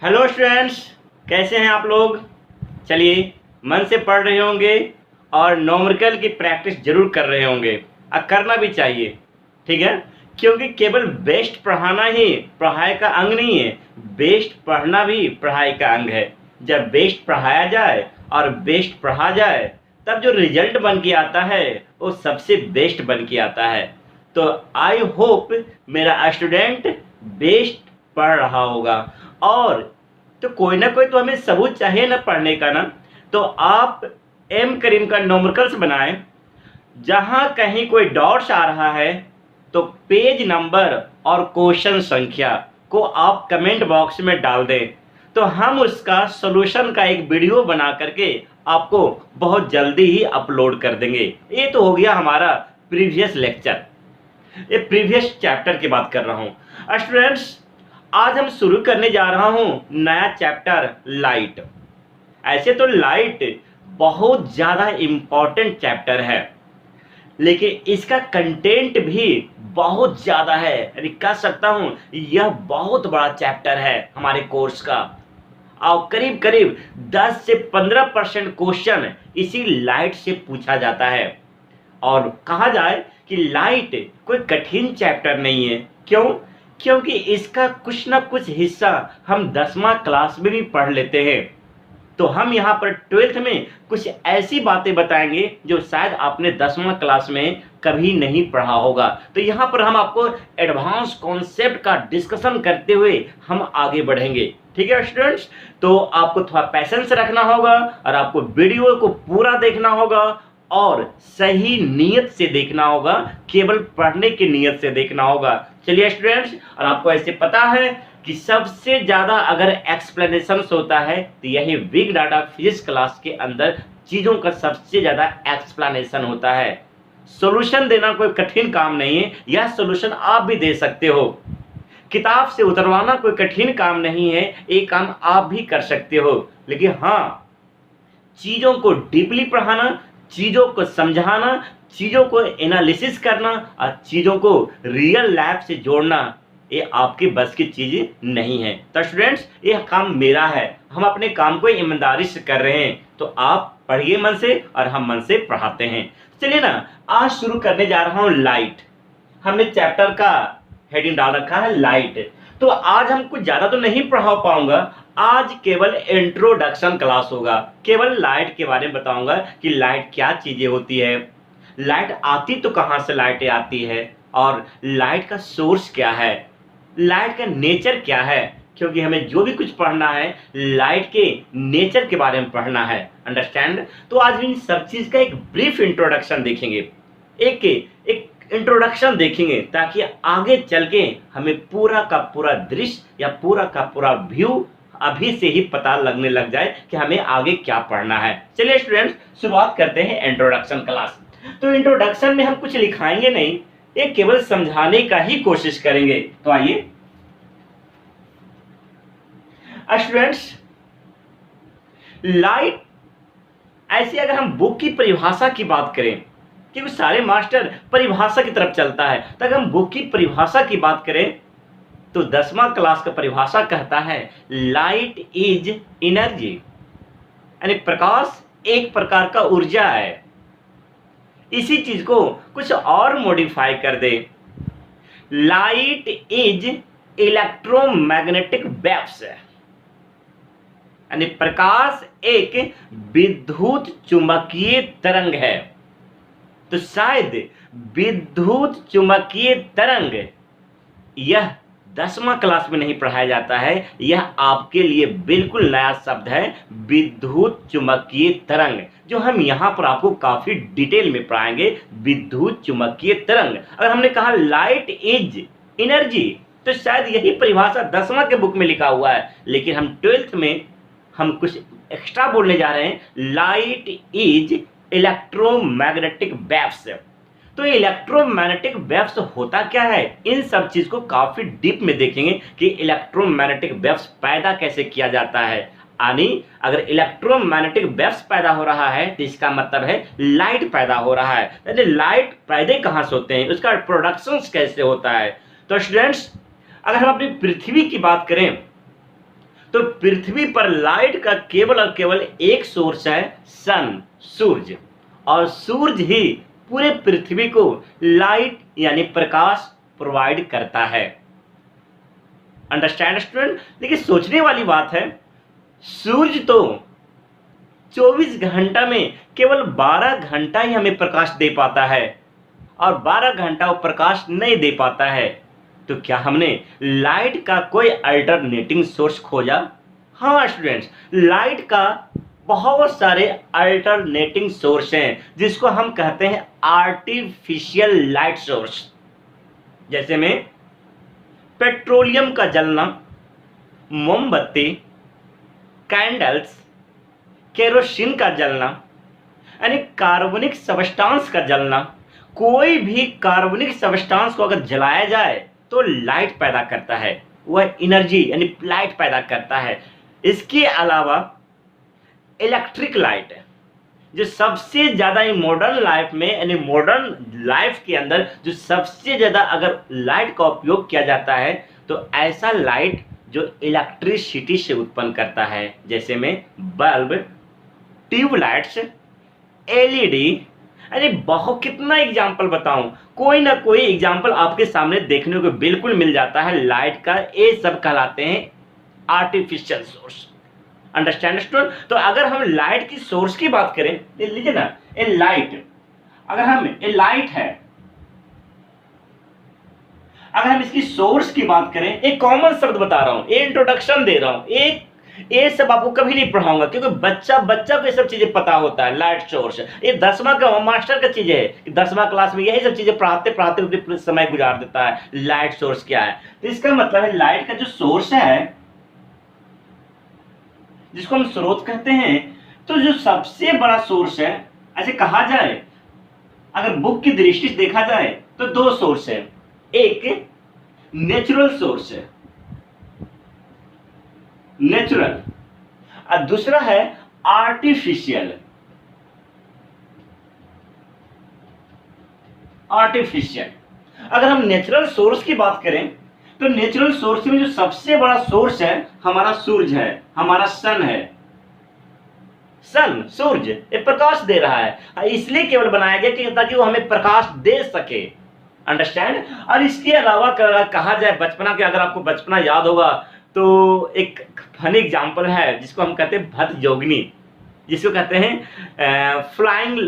Hello students, कैसे हैं आप लोग। चलिए, मन से पढ़ रहे होंगे और न्यूमेरिकल की प्रैक्टिस जरूर कर रहे होंगे और करना भी चाहिए। ठीक है, क्योंकि केवल बेस्ट पढ़ाना ही पढ़ाई का अंग नहीं है, बेस्ट पढ़ना भी पढ़ाई का अंग है। जब बेस्ट पढ़ाया जाए और बेस्ट पढ़ा जाए तब जो रिजल्ट बन के आता है वो सबसे बेस्ट बन के आता है। तो आई होप मेरा स्टूडेंट बेस्ट पढ़ रहा होगा। और तो कोई ना कोई तो हमें सबूत चाहिए ना पढ़ने का ना। तो आप एम करीम का न्यूमेरिकल्स बनाएं। जहां कहीं कोई डॉट्स आ रहा है तो पेज नंबर और क्वेश्चन संख्या को आप कमेंट बॉक्स में डाल दें, तो हम उसका सॉल्यूशन का एक वीडियो बना करके आपको बहुत जल्दी ही अपलोड कर देंगे। ये तो हो गया हमारा प्रीवियस लेक्चर, ये प्रीवियस चैप्टर की बात कर रहा हूँ। स्टूडेंट्स, आज हम शुरू करने जा रहा हूं नया चैप्टर लाइट। ऐसे तो लाइट बहुत ज़्यादा इम्पॉर्टेंट चैप्टर है, लेकिन इसका कंटेंट भी बहुत ज़्यादा है। यानी कह सकता हूं यह बहुत बड़ा चैप्टर है हमारे कोर्स का। और करीब करीब 10 से 15% क्वेश्चन इसी लाइट से पूछा जाता है। और कहा जाए कि लाइट कोई कठिन चैप्टर नहीं है। क्यों? क्योंकि इसका कुछ ना कुछ हिस्सा हम 10वां क्लास में भी पढ़ लेते हैं। तो हम यहाँ पर 12th में कुछ ऐसी बातें बताएंगे जो शायद आपने 10वां क्लास में कभी नहीं पढ़ा होगा। तो यहाँ पर हम आपको एडवांस कॉन्सेप्ट का डिस्कशन करते हुए हम आगे बढ़ेंगे। ठीक है स्टूडेंट्स, तो आपको थोड़ा पैसेंस रखना होगा और आपको वीडियो को पूरा देखना होगा और सही नीयत से देखना होगा, केवल पढ़ने की नीयत से देखना होगा। चलिए स्टूडेंट्स, और आपको ऐसे पता है कि सबसे ज़्यादा अगर एक्सप्लेनेशन होता है तो यही बिग डाटा फिजिक्स क्लास के अंदर चीज़ों का सबसे ज़्यादा एक्सप्लेनेशन होता है। सॉल्यूशन देना कोई कठिन काम नहीं है, यह सॉल्यूशन आप भी दे सकते हो। किताब से उतरवाना कोई कठिन काम नहीं है, एक काम आप भी कर सकते हो। लेकिन हाँ, चीज़ों को डीपली पढ़ाना, चीज़ों को समझाना, चीज़ों को एनालिसिस करना और चीज़ों को रियल लाइफ से जोड़ना, ये आपकी बस की चीज़ नहीं है। तो स्टूडेंट्स, ये काम मेरा है, हम अपने काम को ईमानदारी से कर रहे हैं। तो आप पढ़िए मन से और हम मन से पढ़ाते हैं। चलिए ना, आज शुरू करने जा रहा हूँ लाइट। हमने चैप्टर का हेडिंग डाल रखा है लाइट। तो आज हम कुछ ज़्यादा तो नहीं पढ़ा पाऊंगा, आज केवल इंट्रोडक्शन क्लास होगा। केवल लाइट के बारे में बताऊंगा कि लाइट क्या चीज़ें होती है, लाइट आती तो कहाँ से लाइट आती है, और लाइट का सोर्स क्या है, लाइट का नेचर क्या है। क्योंकि हमें जो भी कुछ पढ़ना है लाइट के नेचर के बारे में पढ़ना है। अंडरस्टैंड? तो आज इन सब चीज़ का एक ब्रीफ इंट्रोडक्शन देखेंगे, एक इंट्रोडक्शन देखेंगे, ताकि आगे चल के हमें पूरा का पूरा दृश्य या पूरा का पूरा व्यू अभी से ही पता लगने लग जाए कि हमें आगे क्या पढ़ना है। चलिए स्टूडेंट्स, शुरुआत करते हैं इंट्रोडक्शन क्लास। तो इंट्रोडक्शन में हम कुछ लिखाएंगे नहीं, ये केवल समझाने का ही कोशिश करेंगे। तो आइए स्टूडेंट्स, लाइट ऐसे अगर हम बुक की परिभाषा की बात करें, क्योंकि सारे मास्टर परिभाषा की तरफ चलता है, तो अगर हम बुक की परिभाषा की बात करें तो 10वां क्लास का परिभाषा कहता है लाइट इज एनर्जी, यानी प्रकाश एक प्रकार का ऊर्जा है। इसी चीज को कुछ और मॉडिफाई कर दे, लाइट इज इलेक्ट्रोमैग्नेटिक वेव्स, यानी प्रकाश एक विद्युत चुंबकीय तरंग है। तो शायद विद्युत चुंबकीय तरंग यह 10वां क्लास में नहीं पढ़ाया जाता है, यह आपके लिए बिल्कुल नया शब्द है, विद्युत चुंबकीय तरंग, जो हम यहाँ पर आपको काफी डिटेल में पढ़ाएंगे। विद्युत चुंबकीय तरंग, अगर हमने कहा लाइट इज एनर्जी, तो शायद यही परिभाषा 10वां के बुक में लिखा हुआ है, लेकिन हम 12th में हम कुछ एक्स्ट्रा बोलने जा रहे हैं, लाइट इज इलेक्ट्रोमैग्नेटिक वेव्स। तो इलेक्ट्रोमैग्नेटिक वेव्स होता क्या है, इन सब चीज को काफी डीप में देखेंगे कि इलेक्ट्रोमैग्नेटिक वेव्स पैदा कैसे किया जाता है। यानी अगर इलेक्ट्रोमैग्नेटिक वेव्स पैदा हो रहा है तो इसका मतलब है लाइट पैदा हो रहा है। यानी लाइट पैदा कहाँ से होते हैं, उसका प्रोडक्शन कैसे होता है। तो स्टूडेंट्स, अगर हम अपनी पृथ्वी की बात करें तो पृथ्वी पर लाइट का केवल और केवल एक सोर्स है, सन, सूरज। और सूरज ही पूरे पृथ्वी को लाइट यानी प्रकाश प्रोवाइड करता है। Understand student? देखिए सोचने वाली बात है, सूरज तो 24 घंटा में केवल 12 घंटा ही हमें प्रकाश दे पाता है और 12 घंटा वो प्रकाश नहीं दे पाता है। तो क्या हमने लाइट का कोई अल्टरनेटिंग सोर्स खोजा? हाँ स्टूडेंट्स, लाइट का बहुत सारे अल्टरनेटिंग सोर्स हैं जिसको हम कहते हैं आर्टिफिशियल लाइट सोर्स। जैसे में पेट्रोलियम का जलना, मोमबत्ती, कैंडल्स, केरोसिन का जलना, यानी कार्बनिक सब्सटेंस का जलना। कोई भी कार्बनिक सब्सटेंस को अगर जलाया जाए तो लाइट पैदा करता है, वह एनर्जी यानी लाइट पैदा करता है। इसके अलावा इलेक्ट्रिक लाइट है जो सबसे ज़्यादा मॉडर्न लाइफ में यानी मॉडर्न लाइफ के अंदर जो सबसे ज़्यादा अगर लाइट का उपयोग किया जाता है तो ऐसा लाइट जो इलेक्ट्रिसिटी से उत्पन्न करता है, जैसे में बल्ब, ट्यूबलाइट्स, एलईडी, यानी बहुत कितना एग्जाम्पल बताऊं, कोई ना कोई एग्जाम्पल आपके सामने देखने को बिल्कुल मिल जाता है लाइट का। ये सब कहलाते हैं आर्टिफिशियल सोर्स। Understand student? तो अगर हम लाइट की सोर्स की बात करें, लीजिए ना, ये लाइट, अगर हम ये लाइट है, अगर हम इसकी सोर्स की बात करें, एक कॉमन शब्द बता रहा हूं, ये इंट्रोडक्शन दे रहा हूं, ये सब आपको कभी नहीं पढ़ाऊंगा क्योंकि बच्चा को ये सब चीजें पता होता है। लाइट सोर्स ये 10वां का मास्टर का चीजें है, 10वां क्लास में यही सब चीजें पढ़ाते पढ़ाते समय गुजार देता है। लाइट सोर्स क्या है? तो इसका मतलब है लाइट का जो सोर्स है, जिसको हम स्रोत कहते हैं, तो जो सबसे बड़ा सोर्स है, ऐसे कहा जाए, अगर बुक की दृष्टि से देखा जाए तो दो सोर्स है, एक नेचुरल सोर्स है, नेचुरल, और दूसरा है आर्टिफिशियल। अगर हम नेचुरल सोर्स की बात करें तो नेचुरल सोर्स में जो सबसे बड़ा सोर्स है हमारा सूरज है, हमारा सन है। सन, सूरज, ये प्रकाश दे रहा है, इसलिए केवल बनाया गया कि ताकि वो हमें प्रकाश दे सके। अंडरस्टैंड? और इसके अलावा कहा जाए बचपना के, अगर आपको बचपना याद होगा तो एक फनी एग्जाम्पल है जिसको हम कहते हैं भद्द जोगिनी, जिसको कहते हैं फ्लाइंग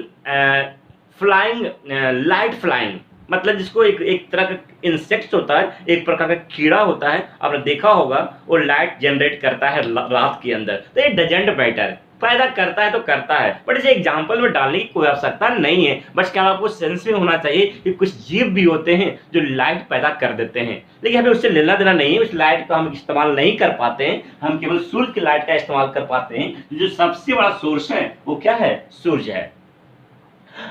लाइट फ्लाइंग, मतलब जिसको एक तरह का इंसेक्ट होता है, एक प्रकार का कीड़ा होता है, आपने देखा होगा, वो लाइट जनरेट करता है रात के अंदर। तो ये डजंट मैटर, पैदा करता है तो करता है, बट इसे एग्जाम्पल में डालने की कोई आवश्यकता नहीं है। बस क्या आपको सेंस में होना चाहिए कि कुछ जीव भी होते हैं जो लाइट पैदा कर देते हैं, लेकिन हमें उससे लेना देना नहीं है, उस लाइट का हम इस्तेमाल नहीं कर पाते हैं, हम केवल सूरज की लाइट का इस्तेमाल कर पाते हैं। जो सबसे बड़ा सोर्स है वो क्या है? सूरज है।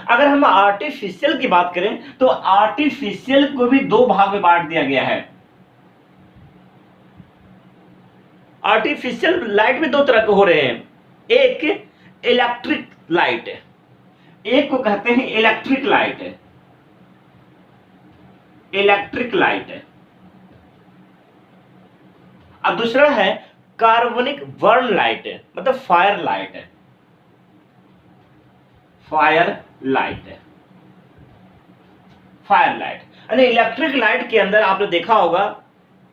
अगर हम आर्टिफिशियल की बात करें तो आर्टिफिशियल को भी दो भाग में बांट दिया गया है। आर्टिफिशियल लाइट में दो तरह के हो रहे हैं, एक इलेक्ट्रिक लाइट है, एक को कहते हैं इलेक्ट्रिक लाइट है, इलेक्ट्रिक लाइट है, और दूसरा है कार्बनिक बर्न लाइट है, मतलब फायर लाइट है, फायर लाइट है, फायर लाइट। यानी इलेक्ट्रिक लाइट के अंदर आपने देखा होगा,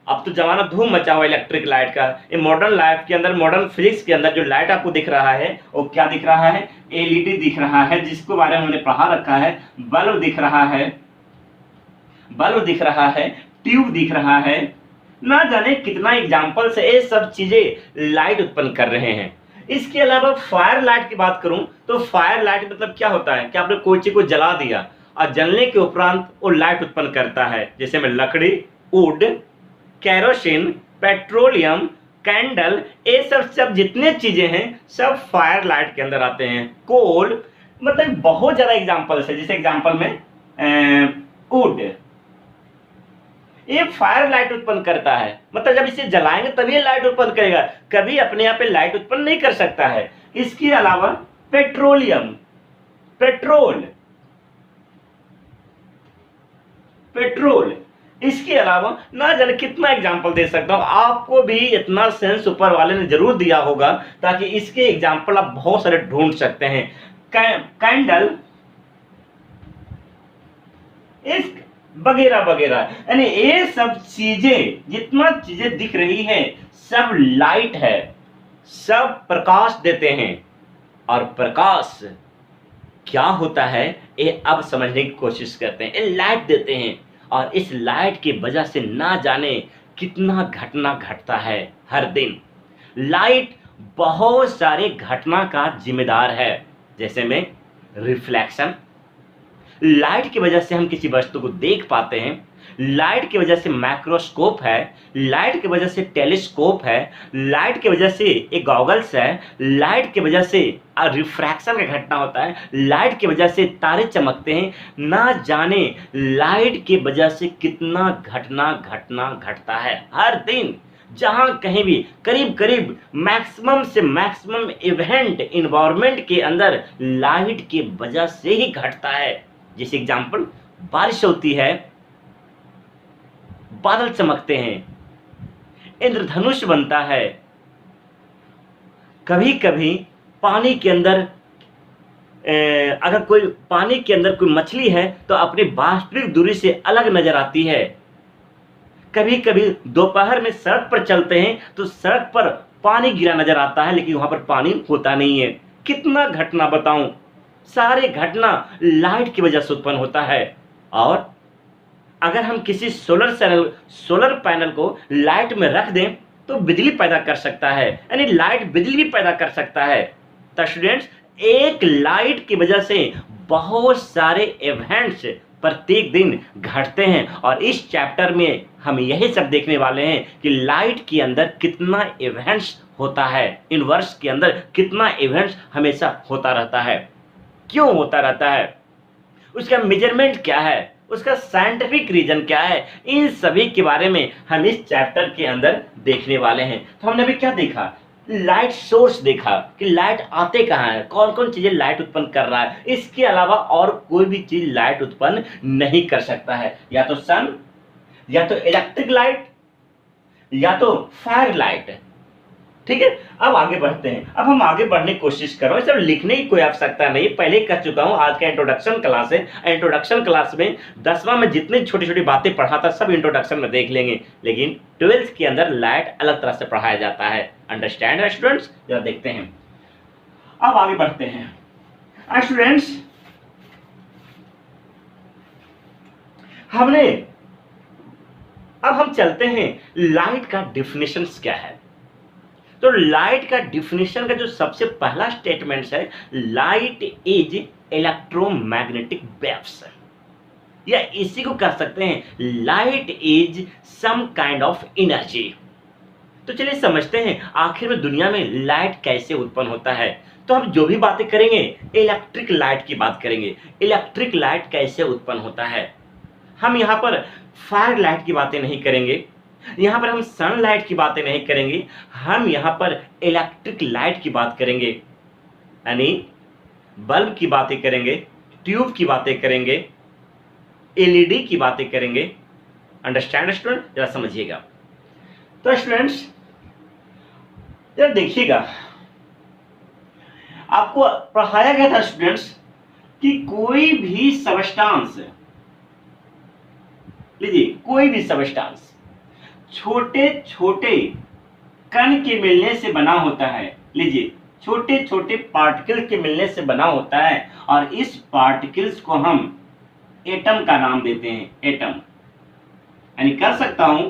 अब तो जमाना धूम मचा हुआ इलेक्ट्रिक लाइट का। ये मॉडर्न लाइफ के अंदर, मॉडर्न फिजिक्स के अंदर जो लाइट आपको दिख रहा है वो क्या दिख रहा है? एलईडी दिख रहा है, जिसको बारे में हमने पढ़ा रखा है। बल्ब दिख रहा है, बल्ब दिख रहा है, ट्यूब दिख रहा है, ना जाने कितना एग्जाम्पल से ये सब चीजें लाइट उत्पन्न कर रहे हैं। इसके अलावा फायर लाइट की बात करूं तो फायर लाइट मतलब क्या होता है कि आपने कोई चीज को जला दिया और जलने के उपरांत वो लाइट उत्पन्न करता है, जैसे में लकड़ी, वुड, केरोसिन, पेट्रोलियम, कैंडल, ये सब जितने चीजें हैं सब फायर लाइट के अंदर आते हैं। कोल, मतलब बहुत ज्यादा एग्जांपल्स है, जैसे एग्जांपल में वुड, ये फायर लाइट उत्पन्न करता है, मतलब जब इसे जलाएंगे तभी लाइट उत्पन्न करेगा, कभी अपने आप पे लाइट उत्पन्न नहीं कर सकता है। इसके अलावा पेट्रोलियम, पेट्रोल इसके अलावा ना जाने कितना एग्जाम्पल दे सकता हूं, आपको भी इतना सेंस ऊपर वाले ने जरूर दिया होगा ताकि इसके एग्जाम्पल आप बहुत सारे ढूंढ सकते हैं। कैंडल, इस वगैरह वगैरह, यानी ये सब चीजें, जितना चीजें दिख रही है सब लाइट है, सब प्रकाश देते हैं। और प्रकाश क्या होता है ये अब समझने की कोशिश करते हैं। ये लाइट देते हैं और इस लाइट की वजह से ना जाने कितना घटना घटता है हर दिन। लाइट बहुत सारे घटना का जिम्मेदार है, जैसे में रिफ्लेक्शन, लाइट की वजह से हम किसी वस्तु को देख पाते हैं, लाइट की वजह से माइक्रोस्कोप है, लाइट की वजह से टेलीस्कोप है, लाइट की वजह से एक गॉगल्स है, लाइट की वजह से रिफ्रैक्शन का घटना होता है, लाइट की वजह से तारे चमकते हैं। ना जाने लाइट की वजह से कितना घटना घटता है हर दिन। जहां कहीं भी करीब करीब मैक्सिमम से मैक्सिमम इवेंट इन्वायरमेंट के अंदर लाइट की वजह से ही घटता है। जैसे एग्जाम्पल, बारिश होती है, बादल चमकते हैं, इंद्रधनुष बनता है, कभी कभी पानी के अंदर अगर कोई पानी के अंदर कोई मछली है तो अपनी वास्तविक दूरी से अलग नजर आती है। कभी कभी दोपहर में सड़क पर चलते हैं तो सड़क पर पानी गिरा नजर आता है, लेकिन वहां पर पानी होता नहीं है। कितना घटना बताऊं, सारे घटना लाइट की वजह से उत्पन्न होता है। और अगर हम किसी सोलर पैनल को लाइट में रख दें तो बिजली पैदा कर सकता है, यानी लाइट बिजली भी पैदा कर सकता है। तो स्टूडेंट्स, एक लाइट की वजह से बहुत सारे इवेंट्स प्रत्येक दिन घटते हैं और इस चैप्टर में हम यही सब देखने वाले हैं कि लाइट के अंदर कितना इवेंट्स होता है, यूनिवर्स के अंदर कितना इवेंट्स हमेशा होता रहता है, क्यों होता रहता है, उसका मेजरमेंट क्या है, उसका साइंटिफिक रीजन क्या है, इन सभी के बारे में हम इस चैप्टर के अंदर देखने वाले हैं। तो हमने अभी क्या देखा, लाइट सोर्स देखा कि लाइट आते कहाँ है, कौन कौन चीजें लाइट उत्पन्न कर रहा है। इसके अलावा और कोई भी चीज लाइट उत्पन्न नहीं कर सकता है, या तो सन, या तो इलेक्ट्रिक लाइट, या तो फायर लाइट। ठीक है, अब आगे बढ़ते हैं। अब हम आगे बढ़ने की कोशिश कर रहे हैं, सब लिखने की कोई आवश्यकता नहीं, पहले कह चुका हूं। आज का इंट्रोडक्शन क्लास है, इंट्रोडक्शन क्लास में 10वां में जितनी छोटी छोटी बातें पढ़ा था सब इंट्रोडक्शन में देख लेंगे, लेकिन 12th के अंदर लाइट अलग तरह से पढ़ाया जाता है। अंडरस्टैंड है स्टूडेंट्स? जरा देखते हैं, अब आगे बढ़ते हैं स्टूडेंट्स। अब हम चलते हैं लाइट का डिफिनेशन क्या है। तो लाइट का डिफिनेशन का जो सबसे पहला स्टेटमेंट है, लाइट इज इलेक्ट्रोमैग्नेटिक वेव्स, या इसी को कह सकते हैं light is some kind of energy. तो चलिए समझते हैं आखिर में दुनिया में लाइट कैसे उत्पन्न होता है। तो हम जो भी बातें करेंगे इलेक्ट्रिक लाइट की बात करेंगे, इलेक्ट्रिक लाइट कैसे उत्पन्न होता है। हम यहाँ पर फायर लाइट की बातें नहीं करेंगे, यहाँ पर हम सनलाइट की बातें नहीं करेंगे, हम यहाँ पर इलेक्ट्रिक लाइट की बात करेंगे, यानी बल्ब की बातें करेंगे, ट्यूब की बातें करेंगे, एलईडी की बातें करेंगे। Understand student? जरा समझिएगा। तो स्टूडेंट्स जरा देखिएगा, आपको पढ़ाया गया था स्टूडेंट्स कि कोई भी सबस्टांस, लीजिए कोई भी सबस्टांस छोटे छोटे कण के मिलने से बना होता है। लीजिए छोटे छोटे पार्टिकल के मिलने से बना होता है, और इस पार्टिकल्स को हम एटम का नाम देते हैं। एटम यानी कर सकता हूं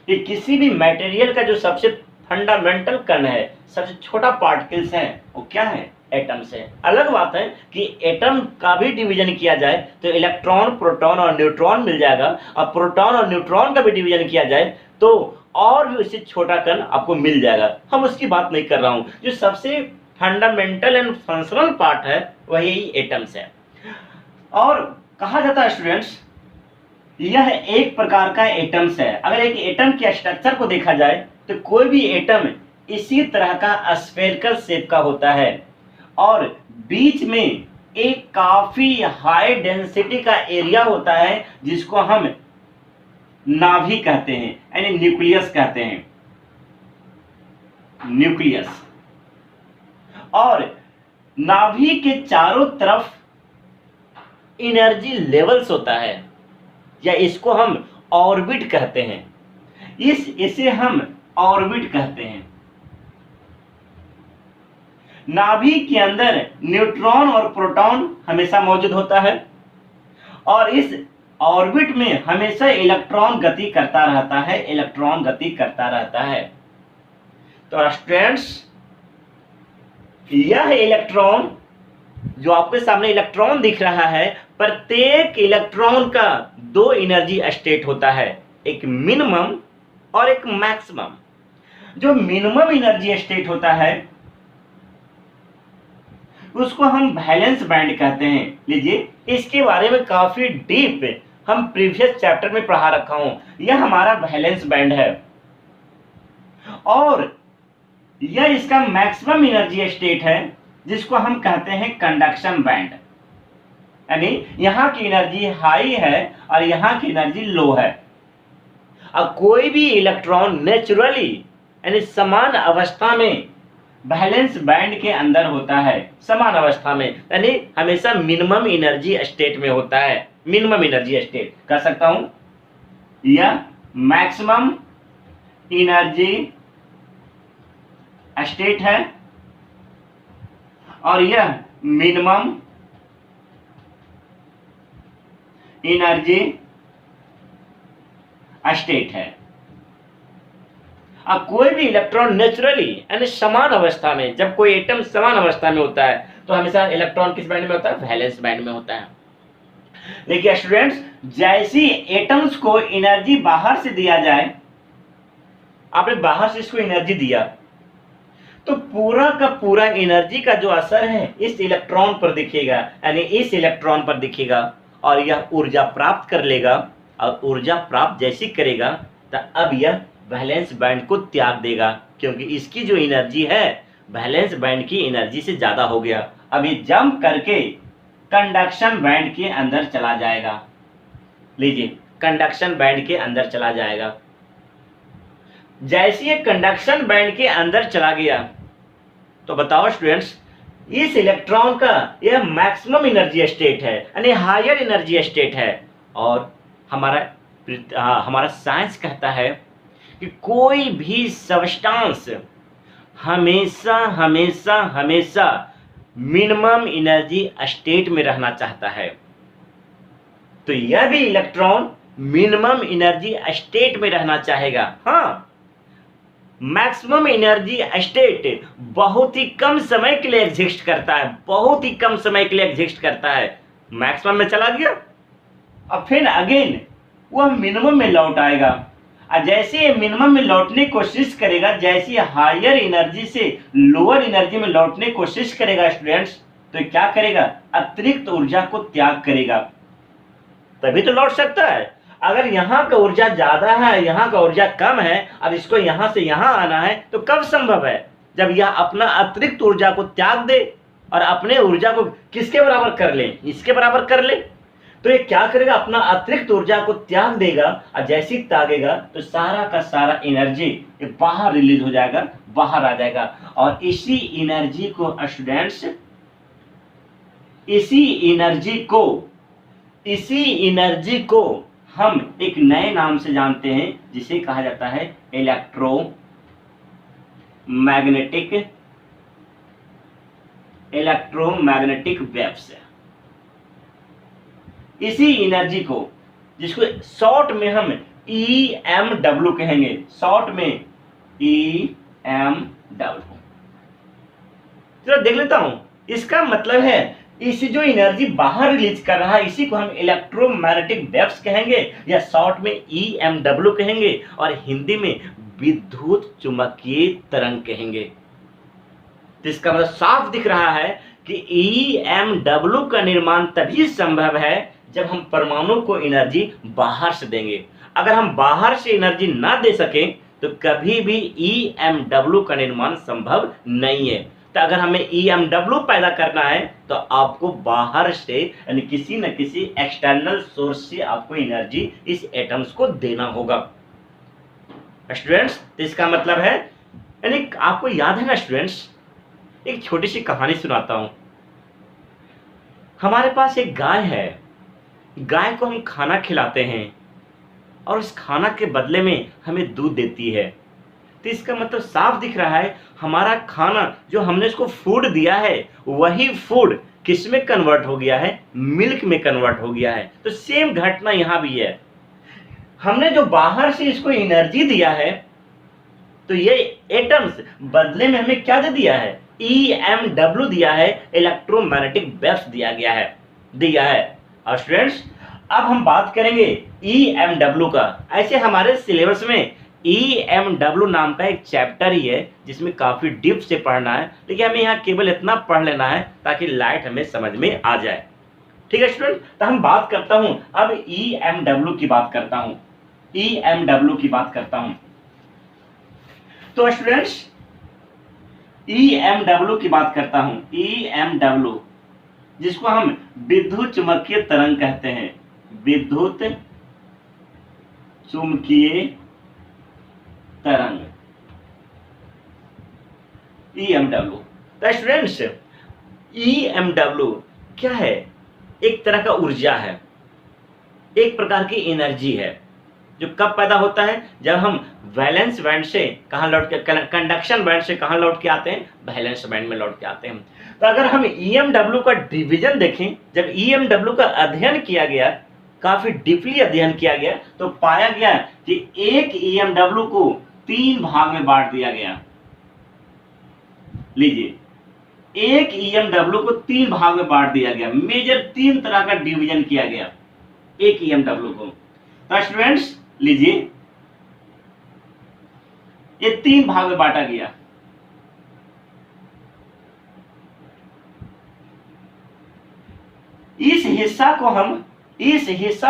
कि किसी भी मटेरियल का जो सबसे फंडामेंटल कण है, सबसे छोटा पार्टिकल्स है, वो क्या है? एटम से। अलग बात है कि एटम का भी डिवीजन किया जाए तो इलेक्ट्रॉन, प्रोटॉन और न्यूट्रॉन मिल जाएगा, और प्रोटॉन और न्यूट्रॉन का भी डिवीजन किया जाए तो और भी उससे छोटा कण आपको मिल जाएगा। हम उसकी बात नहीं कर रहा हूं, जो सबसे फंडामेंटल एंड फंक्शनल पार्ट है वही एटम्स है। और कहा जाता है स्टूडेंट्स, यह एक प्रकार का एटम्स है। अगर एक एटम के स्ट्रक्चर को देखा जाए तो कोई भी एटम इसी तरह का स्फेरिकल शेप का होता है, और बीच में एक काफी हाई डेंसिटी का एरिया होता है जिसको हम नाभि कहते हैं, यानी न्यूक्लियस कहते हैं, न्यूक्लियस। और नाभि के चारों तरफ एनर्जी लेवल्स होता है, या इसको हम ऑर्बिट कहते हैं, इसे हम ऑर्बिट कहते हैं। नाभि के अंदर न्यूट्रॉन और प्रोटॉन हमेशा मौजूद होता है, और इस ऑर्बिट में हमेशा इलेक्ट्रॉन गति करता रहता है, इलेक्ट्रॉन गति करता रहता है। तो स्टूडेंट्स, यह इलेक्ट्रॉन जो आपके सामने इलेक्ट्रॉन दिख रहा है, प्रत्येक इलेक्ट्रॉन का दो एनर्जी स्टेट होता है, एक मिनिमम और एक मैक्सिमम। जो मिनिमम एनर्जी स्टेट होता है उसको हम वैलेंस बैंड कहते हैं। लीजिए, इसके बारे में काफी डीप हम प्रीवियस चैप्टर में पढ़ा रखा हूं। यह हमारा वैलेंस बैंड है, और यह इसका मैक्सिमम एनर्जी स्टेट है, जिसको हम कहते हैं कंडक्शन बैंड। यानी यहां की एनर्जी हाई है और यहां की एनर्जी लो है। अब कोई भी इलेक्ट्रॉन नेचुरली यानी समान अवस्था में वैलेंस बैंड के अंदर होता है, समान अवस्था में, यानी हमेशा मिनिमम एनर्जी स्टेट में होता है। मिनिमम एनर्जी स्टेट कह सकता हूं, यह मैक्सिमम एनर्जी स्टेट है और यह मिनिमम एनर्जी स्टेट है। अब कोई भी इलेक्ट्रॉन नेचुरली यानी समान अवस्था में, जब कोई एटम समान अवस्था में होता है तो हमेशा इलेक्ट्रॉन किस बैंड में होता है? वैलेंस बैंड में होता है। देखिए स्टूडेंट्स, जैसी एटम्स को एनर्जी बाहर से दिया जाए, आपने बाहर से इसको एनर्जी दिया, तो पूरा का पूरा एनर्जी का जो असर है इस इलेक्ट्रॉन पर दिखेगा, यानी इस इलेक्ट्रॉन पर दिखेगा, और यह ऊर्जा प्राप्त कर लेगा। और ऊर्जा प्राप्त जैसी करेगा तो अब यह वैलेंस बैंड को त्याग देगा, क्योंकि इसकी जो एनर्जी है वैलेंस बैंड की एनर्जी से ज्यादा हो गया। अब ये जंप करके कंडक्शन बैंड के अंदर चला जाएगा। लीजिए, कंडक्शन बैंड के अंदर चला जाएगा। जैसे ये कंडक्शन बैंड के अंदर चला गया तो बताओ स्टूडेंट्स, इस इलेक्ट्रॉन का यह मैक्सिमम एनर्जी स्टेट है, यानी हायर एनर्जी स्टेट है। और हमारा साइंस कहता है कि कोई भी सब्सटेंस हमेशा हमेशा हमेशा मिनिमम एनर्जी स्टेट में रहना चाहता है। तो यह भी इलेक्ट्रॉन मिनिमम एनर्जी स्टेट में रहना चाहेगा। हाँ, मैक्सिमम एनर्जी स्टेट बहुत ही कम समय के लिए एग्जिस्ट करता है, बहुत ही कम समय के लिए एग्जिस्ट करता है। मैक्सिमम में चला गया, अब फिर अगेन वह मिनिमम में लौट आएगा। और जैसे ये मिनिमम में लौटने की कोशिश करेगा, जैसे हायर एनर्जी से लोअर एनर्जी में लौटने की कोशिश करेगा स्टूडेंट्स, तो क्या करेगा? अतिरिक्त ऊर्जा को त्याग करेगा, तभी तो लौट सकता है। अगर यहाँ का ऊर्जा ज्यादा है, यहाँ का ऊर्जा कम है, और इसको यहाँ से यहाँ आना है, तो कब संभव है? जब यह अपना अतिरिक्त ऊर्जा को त्याग दे और अपने ऊर्जा को किसके बराबर कर ले? इसके बराबर कर ले। तो ये क्या करेगा? अपना अतिरिक्त ऊर्जा को त्याग देगा, और जैसे ही त्यागेगा तो सारा का सारा एनर्जी बाहर रिलीज हो जाएगा, बाहर आ जाएगा। और इसी एनर्जी को स्टूडेंट्स, इसी एनर्जी को हम एक नए नाम से जानते हैं, जिसे कहा जाता है इलेक्ट्रोमैग्नेटिक वेव्स। इसी एनर्जी को, जिसको शॉर्ट में हम EMW कहेंगे, शॉर्ट में EMW। चलो देख लेता हूं, इसका मतलब है इसी जो एनर्जी बाहर रिलीज कर रहा है, इसी को हम इलेक्ट्रोमैग्नेटिक वेव्स कहेंगे, या शॉर्ट में EMW कहेंगे, और हिंदी में विद्युत चुंबकीय तरंग कहेंगे। तो इसका मतलब साफ दिख रहा है कि EMW का निर्माण तभी संभव है जब हम परमाणु को एनर्जी बाहर से देंगे। अगर हम बाहर से एनर्जी ना दे सकें तो कभी भी EMW का निर्माण संभव नहीं है। तो अगर हमें EMW पैदा करना है तो आपको बाहर से यानी किसी न किसी एक्सटर्नल सोर्स से आपको एनर्जी इस एटम्स को देना होगा स्टूडेंट्स। तो इसका मतलब है यानी आपको याद है ना स्टूडेंट्स, एक छोटी सी कहानी सुनाता हूं। हमारे पास एक गाय है, गाय को हम खाना खिलाते हैं और उस खाना के बदले में हमें दूध देती है। तो इसका मतलब साफ दिख रहा है हमारा खाना जो हमने इसको फूड दिया है वही फूड किस में कन्वर्ट हो गया है, मिल्क में कन्वर्ट हो गया है। तो सेम घटना यहां भी है, हमने जो बाहर से इसको एनर्जी दिया है तो ये एटम्स बदले में हमें क्या दे दिया है, EMW दिया है, इलेक्ट्रोमैग्नेटिक वेव्स दिया है। और स्टूडेंट्स अब हम बात करेंगे EMW का। ऐसे हमारे सिलेबस में EMW नाम का एक चैप्टर ही है जिसमें काफी डीप से पढ़ना है, लेकिन हमें यहाँ केवल इतना पढ़ लेना है ताकि लाइट हमें समझ में आ जाए। ठीक है स्टूडेंट, तो हम बात करता हूं अब EMW की बात करता हूं, EMW की बात करता हूं। तो स्टूडेंट्स EMW की बात करता हूं, EMW जिसको हम विद्युत चुम्बकीय तरंग कहते हैं, विद्युत चुम्बकीय तरंग EMW। तो स्टूडेंट्स EMW क्या है, एक तरह का ऊर्जा है, एक प्रकार की एनर्जी है जो कब पैदा होता है, जब हम वैलेंस बैंड से कहां लौट के, कंडक्शन बैंड से कहां लौट के आते हैं, वैलेंस बैंड में लौट के आते हैं। तो अगर हम EMW का डिवीजन देखें, जब EMW का अध्ययन किया गया, काफी डीपली अध्ययन किया गया, तो पाया गया कि एक EMW को 3 भाग में बांट दिया गया। लीजिए, एक EMW को 3 भाग में बांट दिया गया, मेजर 3 तरह का डिवीजन किया गया एक EMW को। तो स्टूडेंट्स लीजिए, ये 3 भाग में बांटा गया। इस हिस्सा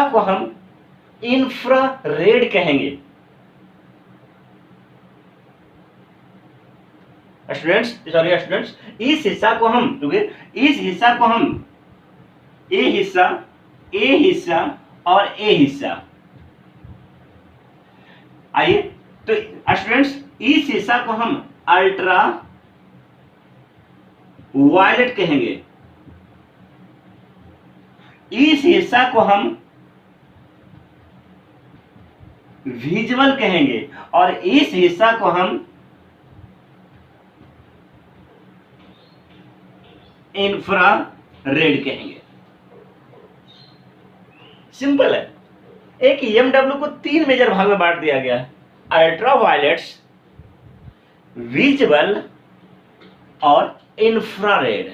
को हम इंफ्रारेड कहेंगे। स्टूडेंट्स इस हिस्सा को हम ए हिस्सा और ए हिस्सा। आइए, तो स्टूडेंट्स इस हिस्सा को हम अल्ट्रा वायलेट कहेंगे, इस हिस्सा को हम विजुअल कहेंगे और इस हिस्सा को हम इंफ्रारेड कहेंगे। सिंपल है। एक EMW को 3 मेजर भाग में बांट दिया गया है, अल्ट्रा वायलेट्स, विजुअल और इंफ्रारेड।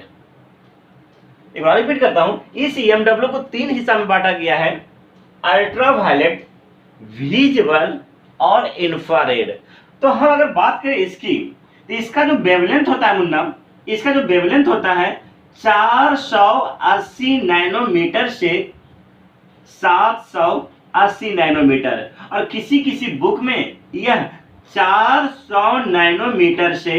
एक बार रिपीट करता हूं, इस EMW को 3 हिस्सा में बांटा गया है, अल्ट्रा वायलेट, विजुअल और इंफ्रारेड। तो हम अगर बात करें इसकी, तो इसका जो वेवलेंथ होता है मुन्ना, इसका जो वेवलेंथ होता है 480 नैनोमीटर से 780 नैनोमीटर, और किसी बुक में यह 400 नैनोमीटर से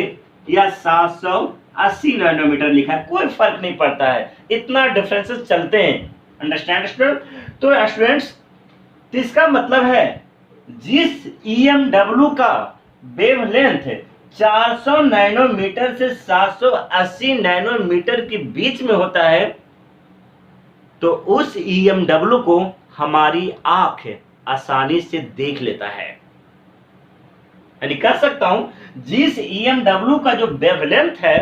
या 780 नैनोमीटर लिखा है। कोई फर्क नहीं पड़ता है, इतना डिफरेंसेस चलते हैं। Understand student? तो स्टूडेंट्स इसका मतलब है जिस EMW का वेवलेंथ 400 नैनोमीटर से 780 नैनोमीटर के बीच में होता है, तो उस EMW को हमारी आंख आसानी से देख लेता है। यानी कह सकता हूं, जिस EMW का जो वेवलेंथ है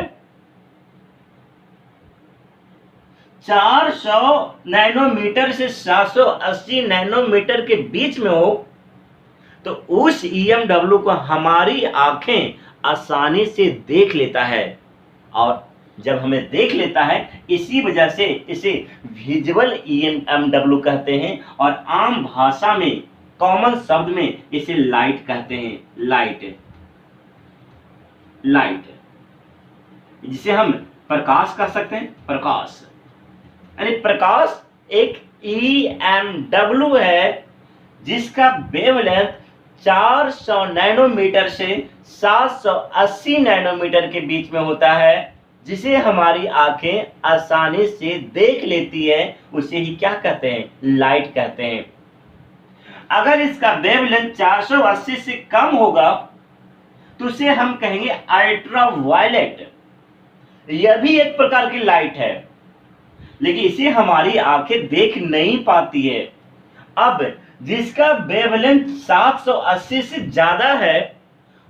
400 नैनोमीटर से 780 नैनोमीटर के बीच में हो, तो उस EMW को हमारी आंखें आसानी से देख लेता है। और जब हमें देख लेता है, इसी वजह से इसे विजुअल EMW कहते हैं, और आम भाषा में, कॉमन शब्द में इसे लाइट कहते हैं। लाइट जिसे हम प्रकाश कह सकते हैं, प्रकाश। यानी प्रकाश एक EMW है जिसका वेवलेंथ 400 नैनोमीटर से 780 नैनोमीटर के बीच में होता है, जिसे हमारी आंखें आसानी से देख लेती है उसे ही क्या कहते हैं, लाइट कहते हैं। अगर इसका वेवलेंथ 480 से कम होगा तो उसे हम कहेंगे अल्ट्रा वायलेट। यह भी एक प्रकार की लाइट है, लेकिन इसे हमारी आंखें देख नहीं पाती है। अब जिसका वेवलेंथ 780 से ज्यादा है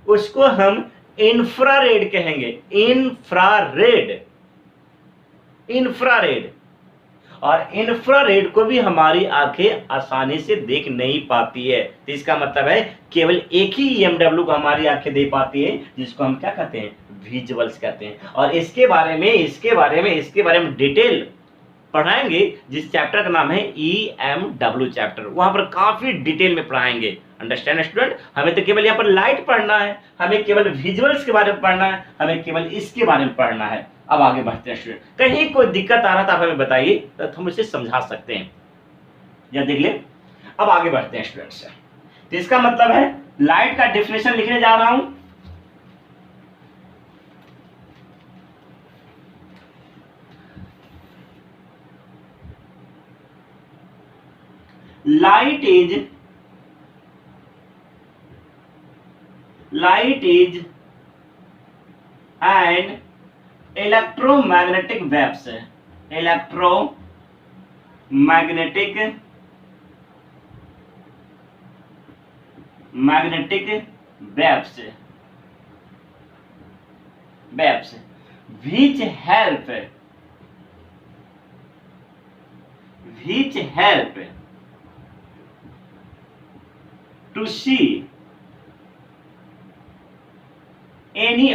उसको हम इंफ्रारेड कहेंगे। Infrared, infrared. और इंफ्रारेड को भी हमारी आंखें आसानी से देख नहीं पाती है। तो इसका मतलब है केवल एक ही ईएमडब्ल्यू को हमारी आंखें देख पाती है, जिसको हम क्या कहते हैं, विजुअल्स कहते हैं। और इसके बारे में डिटेल पढ़ाएंगे, जिस चैप्टर का नाम है ईएमडब्ल्यू चैप्टर। वहां पर काफी डिटेल में पढ़ाएंगे। Understand student? हमें तो केवल यहाँ पर लाइट पढ़ना है, हमें केवल विजुअल्स के बारे में पढ़ना है, हमें केवल इसके बारे में पढ़ना है। अब आगे बढ़ते हैं स्टूडेंट। कहीं कोई दिक्कत आ रहा था आप हमें बताइए, तो हम इसे समझा सकते हैं। या देख ले। अब आगे बढ़ते हैं स्टूडेंट्स। तो इसका मतलब है लाइट का डेफिनेशन लिखने जा रहा हूं। Light is an electromagnetic waves. Electromagnetic waves which help to see any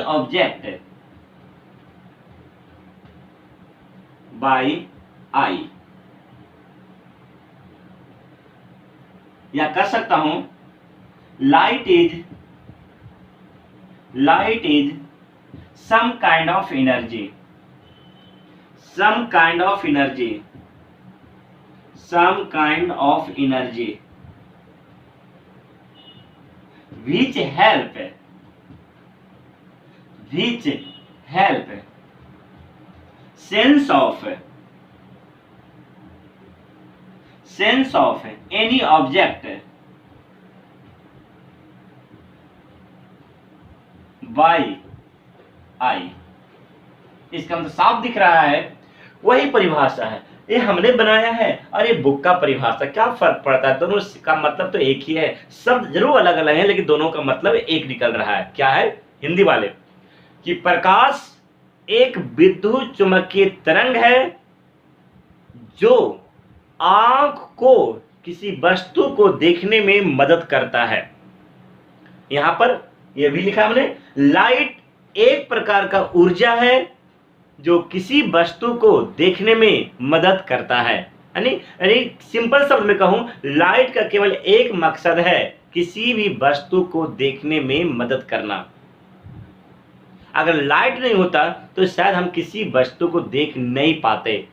object, by eye। या कर सकता हूं light is some kind of energy which help sense of any object by eye। इसका मतलब साफ दिख रहा है, वही परिभाषा है, ये हमने बनाया है और ये बुक का परिभाषा। क्या फर्क पड़ता है, दोनों का मतलब तो एक ही है। शब्द जरूर अलग अलग है, लेकिन दोनों का मतलब एक निकल रहा है। क्या है हिंदी वाले, कि प्रकाश एक विद्युत चुंबकीय तरंग है जो आंख को किसी वस्तु को देखने में मदद करता है। यहां पर यह भी लिखा हमने, लाइट एक प्रकार का ऊर्जा है जो किसी वस्तु को देखने में मदद करता है। यानी सिंपल शब्द में कहूं, लाइट का केवल एक मकसद है, किसी भी वस्तु को देखने में मदद करना। अगर लाइट नहीं होता तो शायद हम किसी वस्तु को देख नहीं पाते।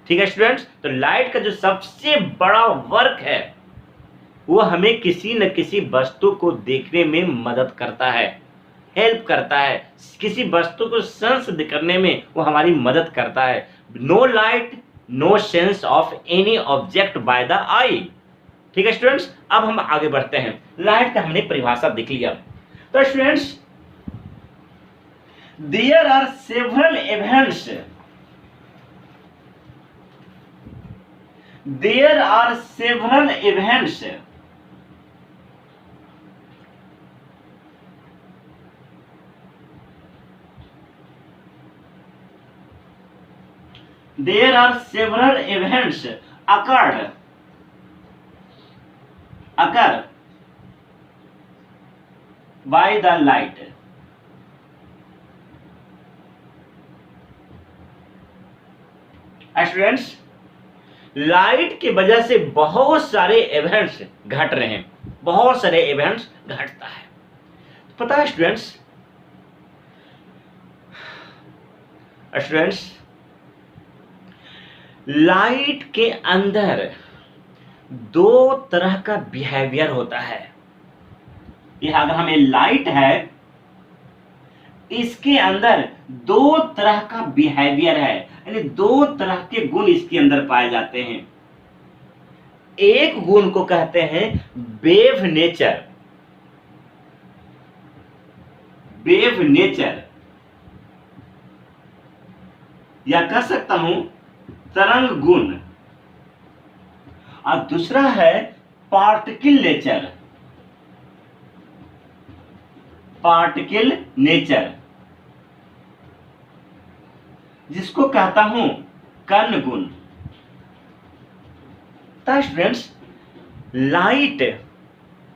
ठीक है स्टूडेंट्स? तो लाइट का जो सबसे बड़ा वर्क है वो हमें किसी न किसी वस्तु को देखने में मदद करता है, हेल्प करता है। किसी वस्तु को सेंस करने में वो हमारी मदद करता है। No light no sense of any object by the eye. ठीक है स्टूडेंट्स? अब हम आगे बढ़ते हैं। लाइट का हमने परिभाषा देख लिया। तो students, there are several events occur by the light। Students, light की वजह से बहुत सारे इवेंट्स घट रहे हैं, बहुत सारे इवेंट्स घटता है। पता है स्टूडेंट्स, लाइट के अंदर दो तरह का बिहेवियर होता है। ये अगर हमें लाइट है, इसके अंदर दो तरह का बिहेवियर है, यानी दो तरह के गुण इसके अंदर पाए जाते हैं। एक गुण को कहते हैं वेव नेचर, वेव नेचर, या कह सकता हूं तरंग गुण, और दूसरा है पार्टिकल नेचर, पार्टिकल नेचर, जिसको कहता हूं कण गुण। तो स्टूडेंट्स, लाइट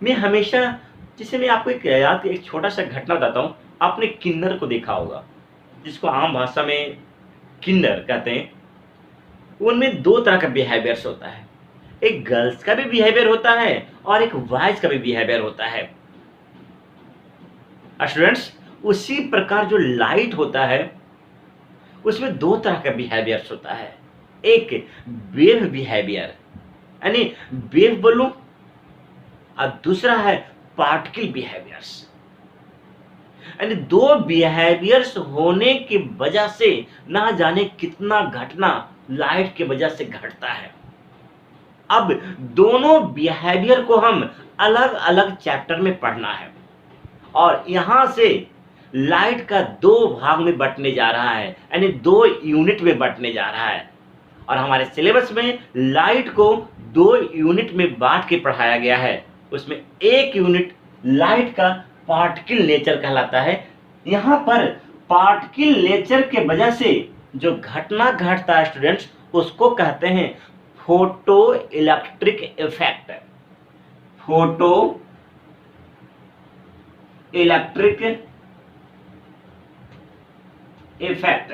में हमेशा, जिसे मैं आपको एक छोटा सा घटना बताता हूं। आपने किन्नर को देखा होगा, जिसको आम भाषा में किन्नर कहते हैं। उनमें दो तरह का बिहेवियर्स होता है, एक गर्ल्स का भी बिहेवियर होता है और एक बॉयज का भी बिहेवियर होता है। स्टूडेंट्स, उसी प्रकार जो लाइट होता है उसमें दो तरह का बिहेवियर्स होता है, एक वेव बिहेवियर यानी वेव बोलूं, और दूसरा है पार्टिकल बिहेवियर्स। यानी दो बिहेवियर्स होने की वजह से ना जाने कितना घटना लाइट की वजह से घटता है। अब दोनों बिहेवियर को हम अलग अलग चैप्टर में पढ़ना है, और यहां से लाइट का दो भाग में बंटने जा रहा है, यानी दो यूनिट में बंटने जा रहा है। और हमारे सिलेबस में लाइट को दो यूनिट में बांट के पढ़ाया गया है। उसमें एक यूनिट लाइट का पार्टिकल नेचर कहलाता है। यहां पर पार्टिकल नेचर के वजह से जो घटना घटता है स्टूडेंट्स, उसको कहते हैं photo electric effect, photo electric effect.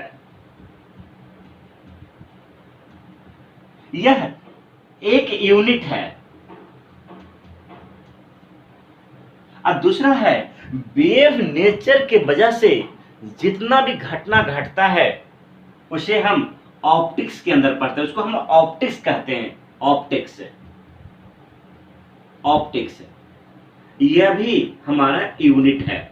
यह एक यूनिट है, और दूसरा है वेव नेचर के वजह से जितना भी घटना घटता है उसे हम ऑप्टिक्स के अंदर पढ़ते हैं, उसको हम ऑप्टिक्स कहते हैं। ऑप्टिक्स, ऑप्टिक्स यह भी हमारा यूनिट है,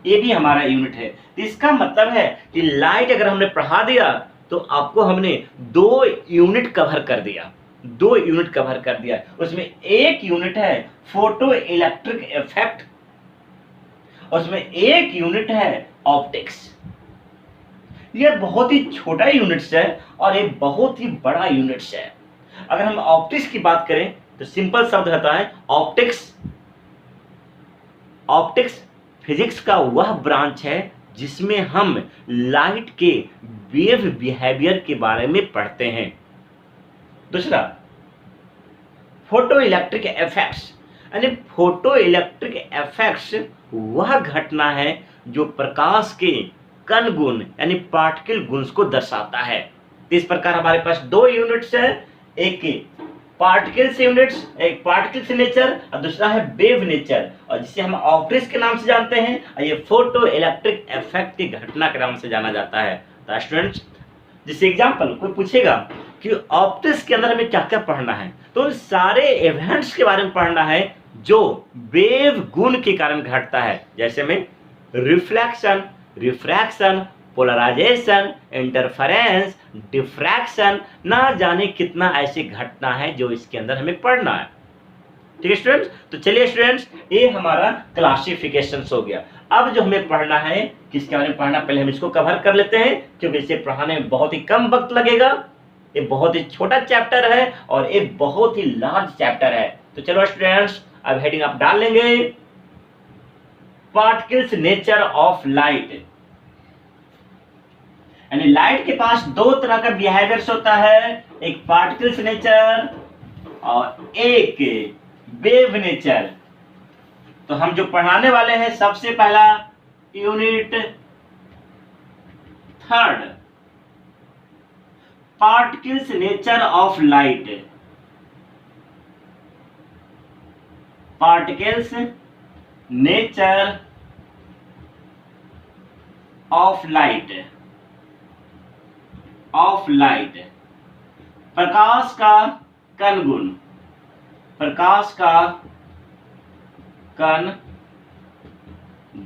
ये भी हमारा यूनिट है। तो इसका मतलब है कि लाइट अगर हमने पढ़ा दिया तो आपको हमने दो यूनिट कवर कर दिया, दो यूनिट कवर कर दिया। उसमें एक यूनिट है फोटो इलेक्ट्रिक इफेक्ट, उसमें एक यूनिट है ऑप्टिक्स। यह बहुत ही छोटा यूनिट्स है और ये बहुत ही बड़ा यूनिट्स है। अगर हम ऑप्टिक्स की बात करें तो सिंपल शब्द रहता है ऑप्टिक्स। ऑप्टिक्स फिजिक्स का वह ब्रांच है जिसमें हम लाइट के वेव बिहेवियर के बारे में पढ़ते हैं। दूसरा फोटो इलेक्ट्रिक इफेक्ट्स, यानी फोटो इलेक्ट्रिक इफेक्ट्स वह घटना है जो प्रकाश के कण गुण यानी पार्टिकल गुण को दर्शाता है। इस प्रकार हमारे पास दो यूनिट्स है, एक पार्टिकल्स यूनिट्स, एक पार्टिकल्स नेचर और दूसरा है वेव नेचर, और जिसे हम ऑप्टिक्स के नाम से जानते हैं, और ये फोटो इलेक्ट्रिक इफेक्ट की घटना के नाम से जाना जाता है। तो स्टूडेंट्स, जिस एग्जांपल कोई पूछेगा कि ऑप्टिक्स के अंदर हमें क्या क्या पढ़ना है, तो उन सारे इवेंट्स के बारे में पढ़ना है जो वेव गुण के कारण घटता है, जैसे में reflection, refraction, polarisation, interference, diffraction, ना जाने कितना ऐसी घटना है जो इसके अंदर हमें पढ़ना है। ठीक है स्टूडेंट्स, तो चलिए स्टूडेंट्स, ये हमारा क्लासिफिकेशन हो गया। अब जो हमें पढ़ना है, किसके बारे में पढ़ना, पहले हम इसको कवर कर लेते हैं क्योंकि इसे पढ़ाने में बहुत ही कम वक्त लगेगा। ये बहुत ही छोटा चैप्टर है और एक बहुत ही लार्ज चैप्टर है। तो चलो स्टूडेंट्स, अब हेडिंग आप डाल लेंगे, पार्टिकल्स नेचर ऑफ लाइट। यानी लाइट के पास दो तरह का बिहेवियर्स होता है, एक पार्टिकल्स नेचर और एक वेव नेचर। तो हम जो पढ़ाने वाले हैं, सबसे पहला unit third, particles nature of light. Particles nature of light, of light, प्रकाश का कण गुण, प्रकाश का कण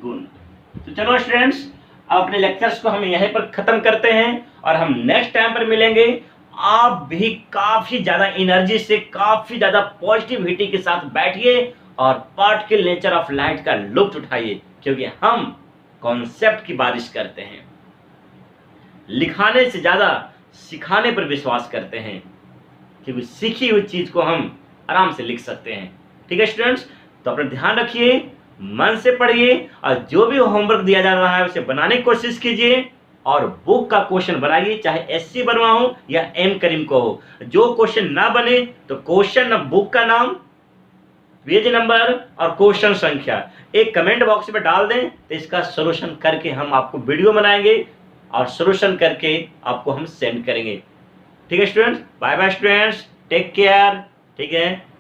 गुण। तो चलो स्टूडेंट्स, अपने लेक्चर्स को हम यहीं पर खत्म करते हैं और हम नेक्स्ट टाइम पर मिलेंगे। आप भी काफी ज्यादा एनर्जी से, काफी ज्यादा पॉजिटिविटी के साथ बैठिए और पार्टिकल नेचर ऑफ लाइट का लुत्फ उठाइए, क्योंकि हम कॉन्सेप्ट की बारिश करते हैं, लिखाने से ज्यादा सिखाने पर विश्वास करते हैं, क्योंकि सीखी हुई चीज को हम आराम से लिख सकते हैं। ठीक है स्टूडेंट्स, तो अपना ध्यान रखिए, मन से पढ़िए और जो भी होमवर्क दिया जा रहा है उसे बनाने की कोशिश कीजिए और बुक का क्वेश्चन बनाइए, चाहे एससी बनवा हो या एम करीम को हो। जो क्वेश्चन ना बने तो क्वेश्चन, बुक का नाम, पेज नंबर और क्वेश्चन संख्या एक कमेंट बॉक्स में डाल दें, तो इसका सॉल्यूशन करके हम आपको वीडियो बनाएंगे और सॉल्यूशन करके आपको हम सेंड करेंगे। ठीक है students, bye bye students, take care. ठीक है।